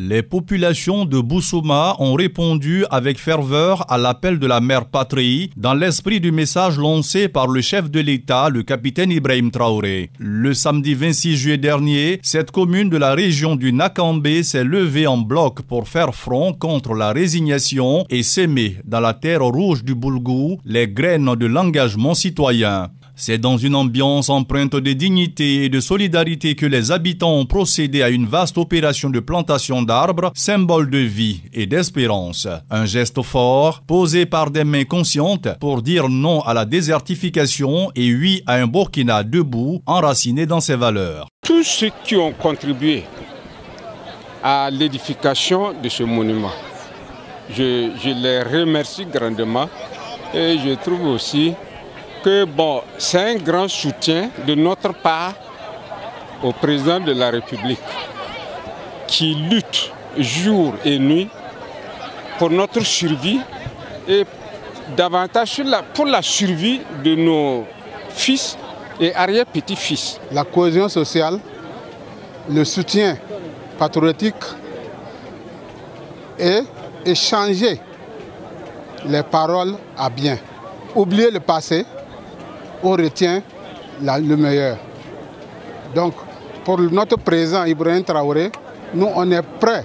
Les populations de Boussouma ont répondu avec ferveur à l'appel de la mère patrie dans l'esprit du message lancé par le chef de l'État, le capitaine Ibrahim Traoré. Le samedi 26 juillet dernier, cette commune de la région du Nakambé s'est levée en bloc pour faire front contre la résignation et s'aimer dans la terre rouge du Boulgou les graines de l'engagement citoyen. C'est dans une ambiance empreinte de dignité et de solidarité que les habitants ont procédé à une vaste opération de plantation d'arbres, symbole de vie et d'espérance. Un geste fort, posé par des mains conscientes pour dire non à la désertification et oui à un Burkina debout, enraciné dans ses valeurs. Tous ceux qui ont contribué à l'édification de ce monument, je les remercie grandement et je trouve aussi que c'est un grand soutien de notre part au président de la République qui lutte jour et nuit pour notre survie et davantage pour la survie de nos fils et arrière-petits-fils. La cohésion sociale, le soutien patriotique et échanger les paroles à bien. Oublier le passé, on retient le meilleur. Donc, pour notre président Ibrahim Traoré, nous on est prêts,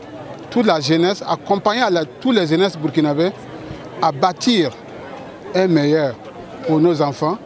toute la jeunesse, accompagner tous les jeunesses burkinabés à bâtir un meilleur pour nos enfants,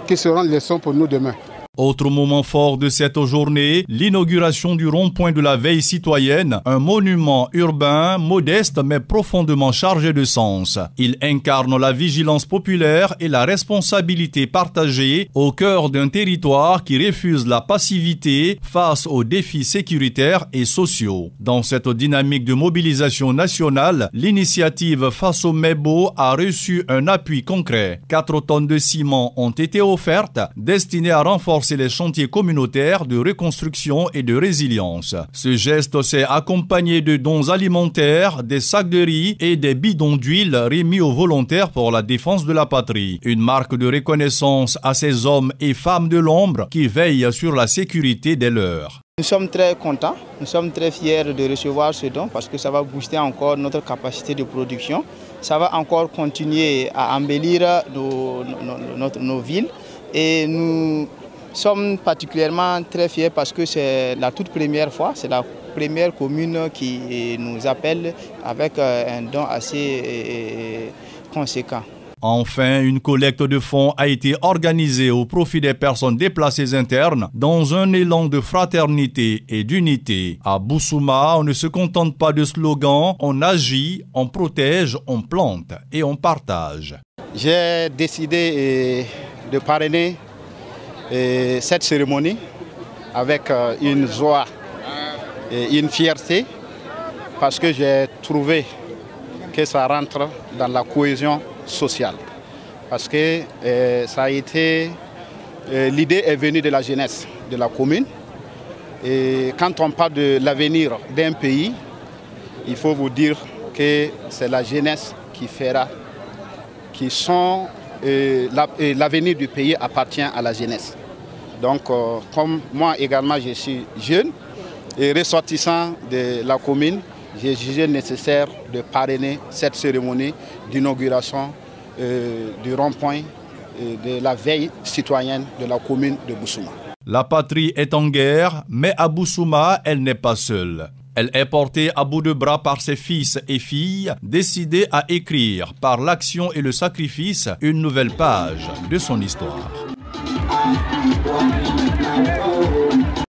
qui seront leçons pour nous demain. Autre moment fort de cette journée, l'inauguration du rond-point de la veille citoyenne, un monument urbain, modeste mais profondément chargé de sens. Il incarne la vigilance populaire et la responsabilité partagée au cœur d'un territoire qui refuse la passivité face aux défis sécuritaires et sociaux. Dans cette dynamique de mobilisation nationale, l'initiative Face au Mebo a reçu un appui concret. 4 tonnes de ciment ont été offertes, destinées à renforcer les chantiers communautaires de reconstruction et de résilience. Ce geste s'est accompagné de dons alimentaires, des sacs de riz et des bidons d'huile remis aux volontaires pour la défense de la patrie. Une marque de reconnaissance à ces hommes et femmes de l'ombre qui veillent sur la sécurité des leurs. Nous sommes très contents, nous sommes très fiers de recevoir ce don parce que ça va booster encore notre capacité de production. Ça va encore continuer à embellir nos villes et nous sommes particulièrement très fiers parce que c'est la toute première fois, c'est la première commune qui nous appelle avec un don assez conséquent. Enfin, une collecte de fonds a été organisée au profit des personnes déplacées internes dans un élan de fraternité et d'unité. À Boussouma, on ne se contente pas de slogans, on agit, on protège, on plante et on partage. J'ai décidé de parrainer cette cérémonie avec une joie et une fierté parce que j'ai trouvé que ça rentre dans la cohésion sociale. Parce que ça a été, l'idée est venue de la jeunesse de la commune. Et quand on parle de l'avenir d'un pays, il faut vous dire que c'est la jeunesse qui fera, l'avenir du pays appartient à la jeunesse. Donc, comme moi également je suis jeune et ressortissant de la commune, j'ai jugé nécessaire de parrainer cette cérémonie d'inauguration du rond-point de la veille citoyenne de la commune de Boussouma. La patrie est en guerre, mais à Boussouma, elle n'est pas seule. Elle est portée à bout de bras par ses fils et filles, décidés à écrire par l'action et le sacrifice une nouvelle page de son histoire.